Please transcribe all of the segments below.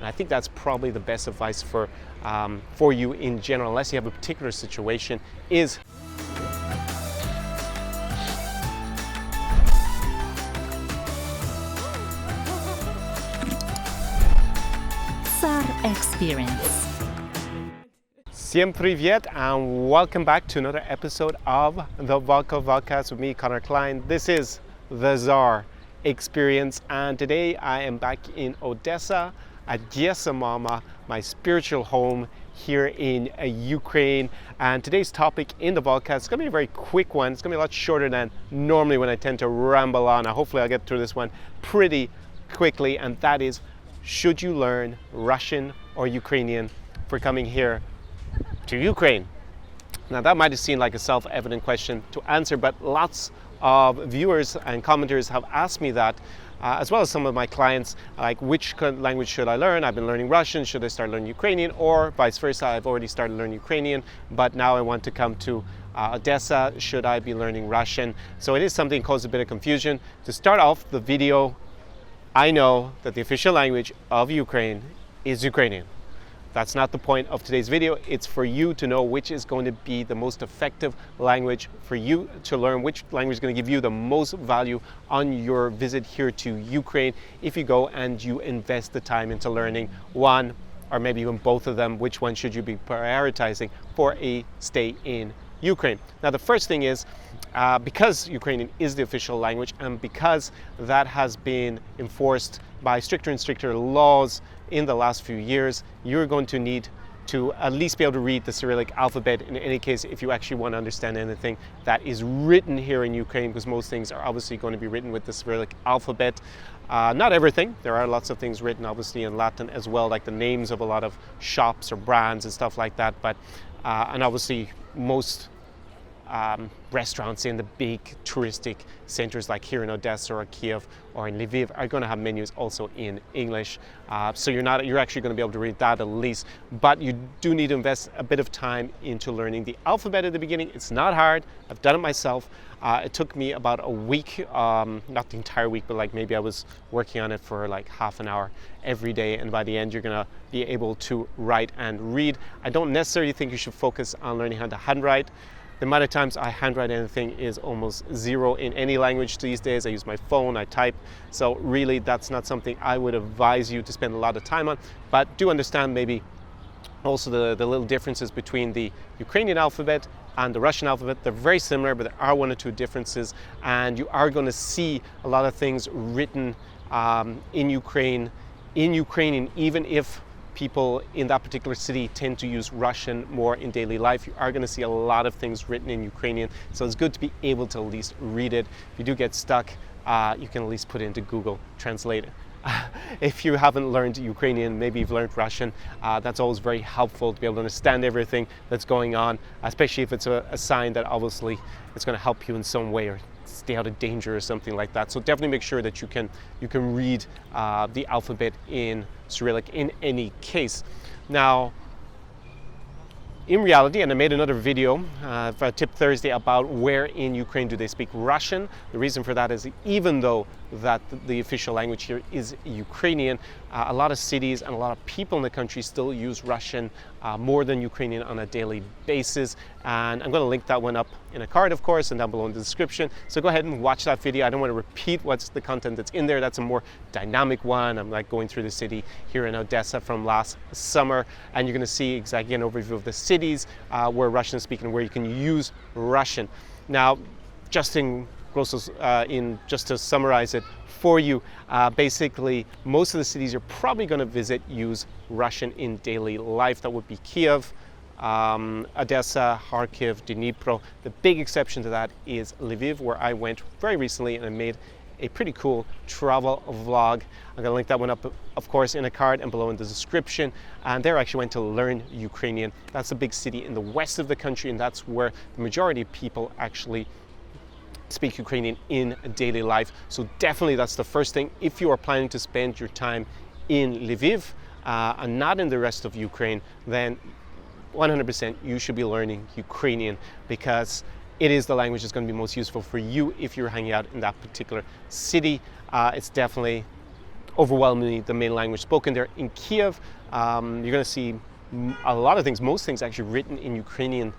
And I think that's probably the best advice for you in general, unless you have a particular situation, is SAR Experience. Всем привет and welcome back to another episode of the Volkov Vodcast with me, Connor Klein. This is the SAR Experience, and today I am back in Odessa at Giesomama, my spiritual home here in Ukraine. And today's topic in the Volcast is going to be a very quick one. It's going to be a lot shorter than normally when I tend to ramble on. Now, hopefully I'll get through this one pretty quickly, and that is, should you learn Russian or Ukrainian for coming here to Ukraine? Now, that might have seemed like a self-evident question to answer, but lots of viewers and commenters have asked me that, as well as some of my clients, like, which language should I learn? I've been learning Russian, should I start learning Ukrainian? Or vice versa, I've already started learning Ukrainian, but now I want to come to Odessa, should I be learning Russian? So it is something that causes a bit of confusion. To start off the video, I know that the official language of Ukraine is Ukrainian. That's not the point of today's video. It's for you to know which is going to be the most effective language for you to learn, which language is going to give you the most value on your visit here to Ukraine if you go and you invest the time into learning one or maybe even both of them. Which one should you be prioritizing for a stay in Ukraine? Now, the first thing is, because Ukrainian is the official language and because that has been enforced by stricter and stricter laws in the last few years, you're going to need to at least be able to read the Cyrillic alphabet in any case if you actually want to understand anything that is written here in Ukraine, because most things are obviously going to be written with the Cyrillic alphabet. Not everything. There are lots of things written obviously in Latin as well, like the names of a lot of shops or brands and stuff like that, but and obviously most restaurants in the big touristic centers like here in Odessa or Kiev or in Lviv are going to have menus also in English. So you're actually going to be able to read that at least, but you do need to invest a bit of time into learning the alphabet at the beginning. It's not hard. I've done it myself. It took me about a week, not the entire week, but like maybe I was working on it for like half an hour every day, and by the end you're going to be able to write and read. I don't necessarily think you should focus on learning how to handwrite. The amount of times I handwrite anything is almost zero in any language these days. I use my phone, I type. So really that's not something I would advise you to spend a lot of time on, but do understand maybe also the little differences between the Ukrainian alphabet and the Russian alphabet. They're very similar, but there are one or two differences, and you are going to see a lot of things written in Ukrainian, even if people in that particular city tend to use Russian more in daily life. You are going to see a lot of things written in Ukrainian, so it's good to be able to at least read it. If you do get stuck, you can at least put it into Google Translate. If you haven't learned Ukrainian, maybe you've learned Russian, that's always very helpful to be able to understand everything that's going on, especially if it's a sign that obviously it's going to help you in some way or stay out of danger or something like that. So definitely make sure that you can read the alphabet in Cyrillic in any case. Now, in reality, and I made another video for Tip Thursday about where in Ukraine do they speak Russian. The reason for that is even though that the official language here is Ukrainian, a lot of cities and a lot of people in the country still use Russian more than Ukrainian on a daily basis. And I'm going to link that one up in a card, of course, and down below in the description. So go ahead and watch that video. I don't want to repeat what's the content that's in there. That's a more dynamic one. I'm like going through the city here in Odessa from last summer, and you're going to see exactly an overview of the cities where Russian is speaking and where you can use Russian. Now, just to summarize it for you, basically most of the cities you're probably going to visit use Russian in daily life. That would be Kiev, Odessa, Kharkiv, Dnipro. The big exception to that is Lviv, where I went very recently and I made a pretty cool travel vlog. I'm gonna link that one up, of course, in a card and below in the description. And there I actually went to learn Ukrainian. That's a big city in the west of the country, and that's where the majority of people actually speak Ukrainian in daily life. So definitely that's the first thing. If you are planning to spend your time in Lviv and not in the rest of Ukraine, then 100% you should be learning Ukrainian, because it is the language that's going to be most useful for you if you're hanging out in that particular city. It's definitely overwhelmingly the main language spoken there. In Kiev, you're going to see a lot of things, most things actually written in Ukrainian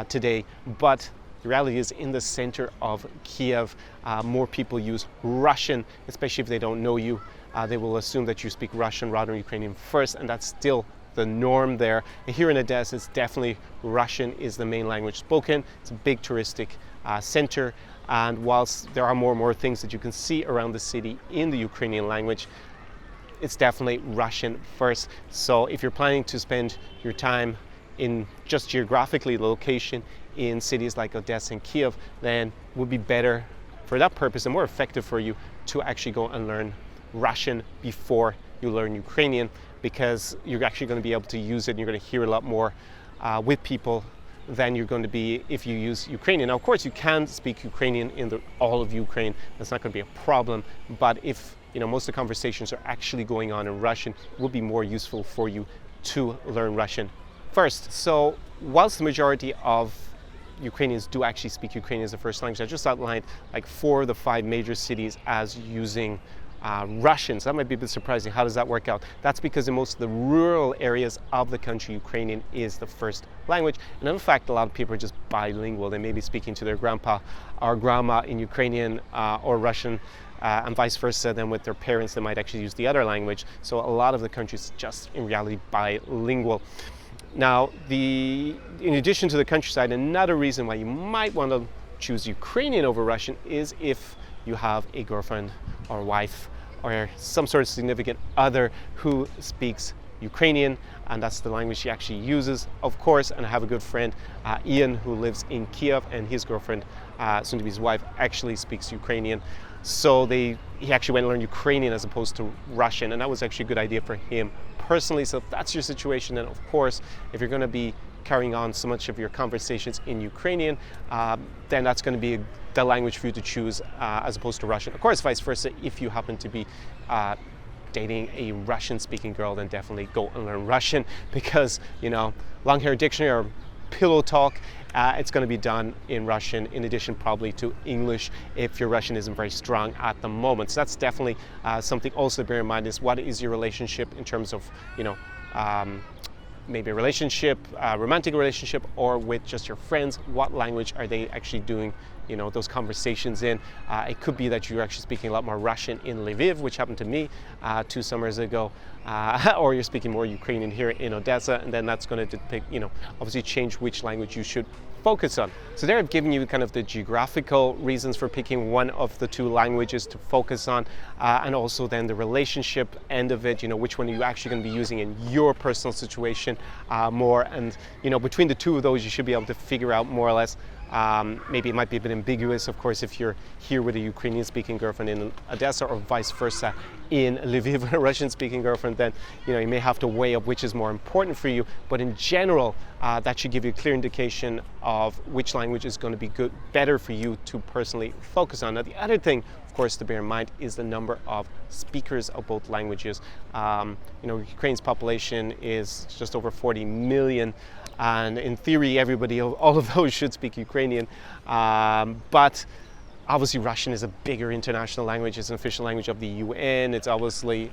today, but the reality is in the center of Kiev, more people use Russian, especially if they don't know you. They will assume that you speak Russian rather than Ukrainian first, and that's still the norm there. And here in Odessa, it's definitely Russian is the main language spoken. It's a big touristic center, and whilst there are more and more things that you can see around the city in the Ukrainian language, it's definitely Russian first. So if you're planning to spend your time in just geographically the location in cities like Odessa and Kiev, then it would be better for that purpose and more effective for you to actually go and learn Russian before you learn Ukrainian, because you're actually going to be able to use it and you're going to hear a lot more with people than you're going to be if you use Ukrainian. Now, of course, you can speak Ukrainian in all of Ukraine. That's not going to be a problem. But if most of the conversations are actually going on in Russian, it will be more useful for you to learn Russian first. So, whilst the majority of Ukrainians do actually speak Ukrainian as a first language, I just outlined like 4 of the 5 major cities as using Russian. So that might be a bit surprising. How does that work out? That's because in most of the rural areas of the country, Ukrainian is the first language. And in fact, a lot of people are just bilingual. They may be speaking to their grandpa or grandma in Ukrainian or Russian, and vice versa. Then with their parents, they might actually use the other language. So a lot of the country is just in reality bilingual. Now, in addition to the countryside, another reason why you might want to choose Ukrainian over Russian is if you have a girlfriend or wife or some sort of significant other who speaks Ukrainian, and that's the language she actually uses, of course. And I have a good friend, Ian, who lives in Kiev, and his girlfriend, soon to be his wife, actually speaks Ukrainian. So he actually went and learned Ukrainian as opposed to Russian, and that was actually a good idea for him personally. So if that's your situation, then of course, if you're going to be carrying on so much of your conversations in Ukrainian, then that's going to be the language for you to choose as opposed to Russian. Of course, vice versa, if you happen to be dating a Russian-speaking girl, then definitely go and learn Russian, because long hair dictionary or pillow talk, it's going to be done in Russian, in addition probably to English if your Russian isn't very strong at the moment. So that's definitely something also to bear in mind, is what is your relationship in terms of maybe a relationship, a romantic relationship, or with just your friends. What language are they actually doing those conversations in? It could be that you're actually speaking a lot more Russian in Lviv, which happened to me 2 summers ago, or you're speaking more Ukrainian here in Odessa, and then that's going to depict, obviously change which language you should focus on. So there I've given you kind of the geographical reasons for picking one of the 2 languages to focus on, and also then the relationship end of it, which one are you actually going to be using in your personal situation more. And between the 2 of those, you should be able to figure out more or less. Maybe it might be a bit ambiguous, of course, if you're here with a Ukrainian-speaking girlfriend in Odessa, or vice versa in Lviv with a Russian-speaking girlfriend, then you may have to weigh up which is more important for you. But in general, that should give you a clear indication of which language is going to be better for you to personally focus on. Now, the other thing, of course, to bear in mind is the number of speakers of both languages. Ukraine's population is just over 40 million. And in theory, all of those should speak Ukrainian. But obviously, Russian is a bigger international language. It's an official language of the UN. It's obviously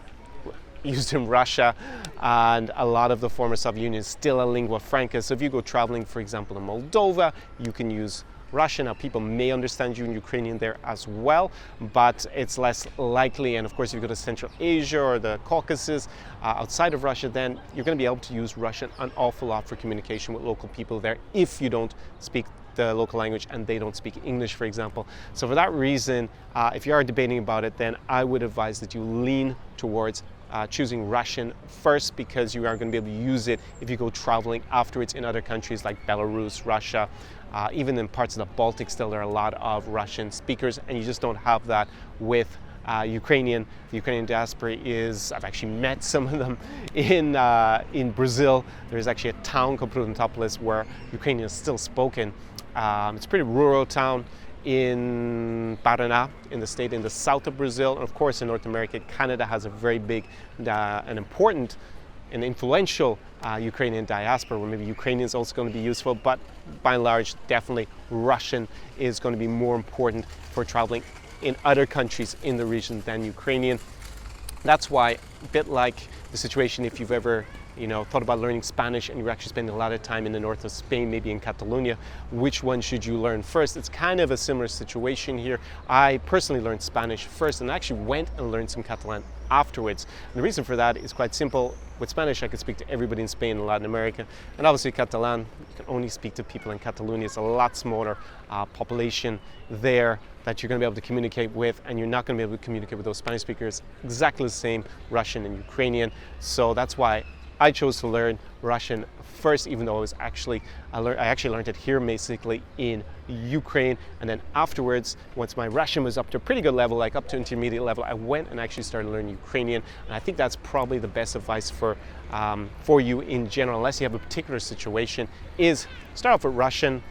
used in Russia, and a lot of the former Soviet Union is still a lingua franca. So if you go traveling, for example, in Moldova, you can use Russian. Now, people may understand you in Ukrainian there as well, but it's less likely. And of course, if you go to Central Asia or the Caucasus, outside of Russia, then you're going to be able to use Russian an awful lot for communication with local people there if you don't speak the local language and they don't speak English, for example. So for that reason, if you are debating about it, then I would advise that you lean towards choosing Russian first, because you are going to be able to use it if you go traveling afterwards in other countries like Belarus, Russia, even in parts of the Baltic. Still, there are a lot of Russian speakers, and you just don't have that with Ukrainian. The Ukrainian diaspora I've actually met some of them in Brazil. There's actually a town called Prudentopolis where Ukrainian is still spoken. It's a pretty rural town in Paraná, in the south of Brazil. And of course, in North America, Canada has a very big and important and influential Ukrainian diaspora, where maybe Ukrainian is also going to be useful, but by and large, definitely Russian is going to be more important for traveling in other countries in the region than Ukrainian. That's why, a bit like the situation if you've ever thought about learning Spanish and you're actually spending a lot of time in the north of Spain, maybe in Catalonia, which one should you learn first? It's kind of a similar situation here. I personally learned Spanish first and actually went and learned some Catalan afterwards. And the reason for that is quite simple. With Spanish, I could speak to everybody in Spain and Latin America. And obviously Catalan, you can only speak to people in Catalonia. It's a lot smaller population there that you're going to be able to communicate with, and you're not going to be able to communicate with those Spanish speakers exactly the same, Russian and Ukrainian. So that's why I chose to learn Russian first, even though I actually learned it here basically in Ukraine. And then afterwards, once my Russian was up to a pretty good level, like up to intermediate level, I went and actually started learning Ukrainian. And I think that's probably the best advice for you in general, unless you have a particular situation, is start off with Russian,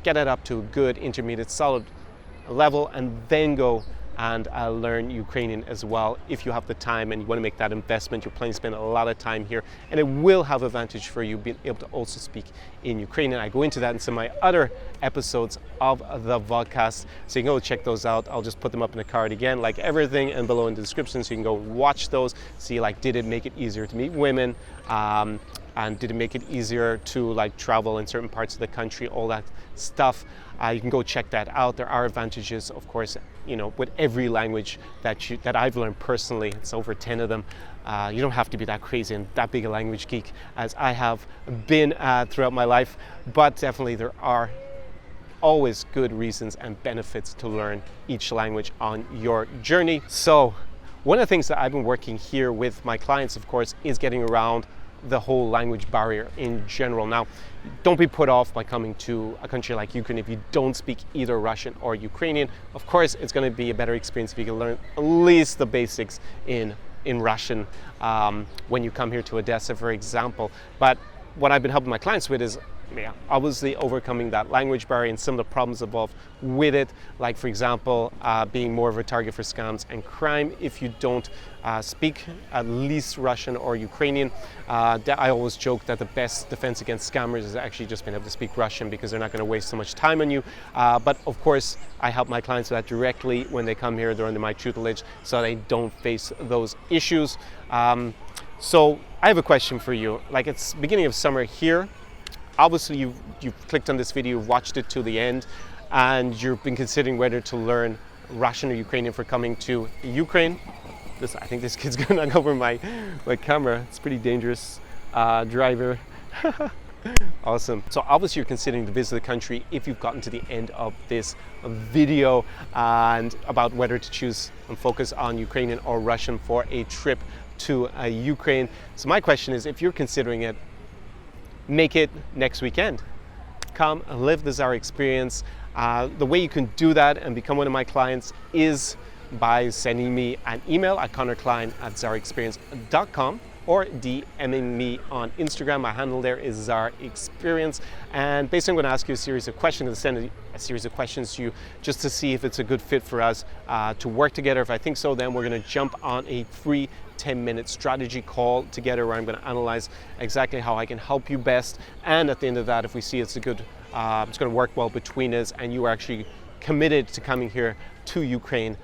get it up to a good intermediate solid level, and then go and learn Ukrainian as well if you have the time and you want to make that investment. You're planning to spend a lot of time here, and it will have advantage for you being able to also speak in Ukrainian. I go into that in some of my other episodes of the podcast, so you can go check those out. I'll just put them up in the card again, like everything, and below in the description, so you can go watch those, see like did it make it easier to meet women, and did it make it easier to like travel in certain parts of the country, all that stuff. You can go check that out. There are advantages, of course, with every language that I've learned personally. It's over 10 of them. You don't have to be that crazy and that big a language geek as I have been throughout my life, but definitely there are always good reasons and benefits to learn each language on your journey. So one of the things that I've been working here with my clients, of course, is getting around the whole language barrier in general. Now, don't be put off by coming to a country like Ukraine if you don't speak either Russian or Ukrainian. Of course, it's going to be a better experience if you can learn at least the basics in Russian when you come here to Odessa, for example. But what I've been helping my clients with is obviously overcoming that language barrier and some of the problems involved with it, like for example being more of a target for scams and crime if you don't speak at least Russian or Ukrainian. I always joke that the best defense against scammers is actually just being able to speak Russian, because they're not going to waste so much time on you. But of course I help my clients with that directly when they come here. They're under my tutelage, so they don't face those issues. So I have a question for you. Like, it's beginning of summer here. Obviously you've clicked on this video, you've watched it to the end, and you've been considering whether to learn Russian or Ukrainian for coming to Ukraine. I think this kid's gonna knock over my camera. It's pretty dangerous driver. Awesome. So obviously you're considering to visit the country if you've gotten to the end of this video, and about whether to choose and focus on Ukrainian or Russian for a trip to Ukraine. So my question is, if you're considering it, make it next weekend. Come live the Zara experience. The way you can do that and become one of my clients is by sending me an email at connorklein@zaraexperience.com or DMing me on Instagram. My handle there is Zara Experience. And basically I'm going to ask you a series of questions. I'm going to send a series of questions to you just to see if it's a good fit for us to work together. If I think so, then we're going to jump on a free 10-minute strategy call together where I'm going to analyze exactly how I can help you best. And at the end of that, if we see it's going to work well between us and you are actually committed to coming here to Ukraine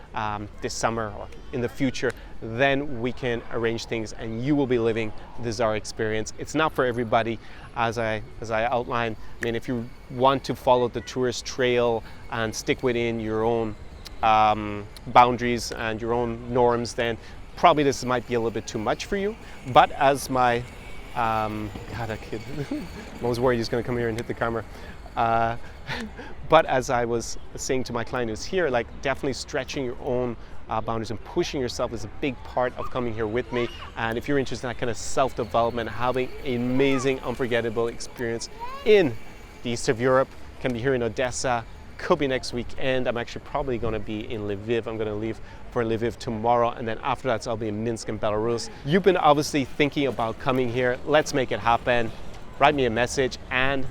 this summer or in the future, then we can arrange things and you will be living the Zara experience. It's not for everybody, as I outlined. I mean, if you want to follow the tourist trail and stick within your own boundaries and your own norms, then probably this might be a little bit too much for you. But as my God, that kid, I was worried he's going to come here and hit the camera. But as I was saying to my client who's here, like, definitely stretching your own boundaries and pushing yourself is a big part of coming here with me. And if you're interested in that kind of self-development, having an amazing, unforgettable experience in the east of Europe, can be here in Odessa, could be next weekend. I'm actually probably going to be in Lviv. I'm going to leave for Lviv tomorrow, and then after that I'll be in Minsk in Belarus. You've been obviously thinking about coming here. Let's make it happen. Write me a message, and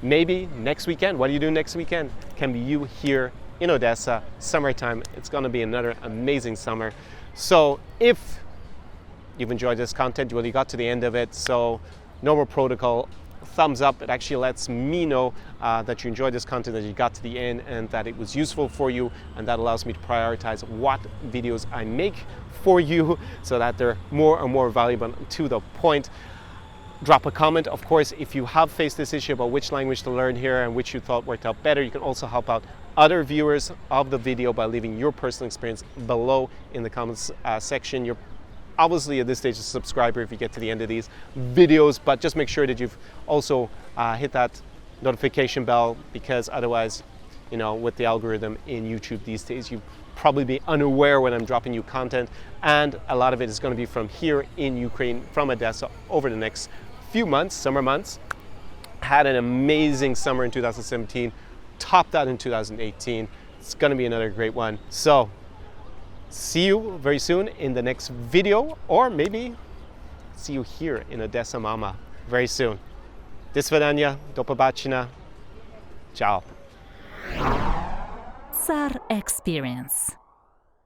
maybe next weekend, what do you do next weekend? Can be you here in Odessa, summertime. It's going to be another amazing summer. So if you've enjoyed this content, well, you got to the end of it, so normal protocol, thumbs up. It actually lets me know that you enjoyed this content, that you got to the end, and that it was useful for you, and that allows me to prioritize what videos I make for you so that they're more and more valuable and to the point. Drop a comment. Of course, if you have faced this issue about which language to learn here and which you thought worked out better, you can also help out other viewers of the video by leaving your personal experience below in the comments section. You're obviously at this stage a subscriber if you get to the end of these videos, but just make sure that you've also hit that notification bell, because otherwise, you know, with the algorithm in YouTube these days, you probably be unaware when I'm dropping new content, and a lot of it is going to be from here in Ukraine, from Odessa, over the next few months, summer months. Had an amazing summer in 2017, topped that in 2018. It's going to be another great one. So see you very soon in the next video, or maybe see you here in Odessa Mama very soon. Do svidania, do pobачення. Ciao. SAR Experience.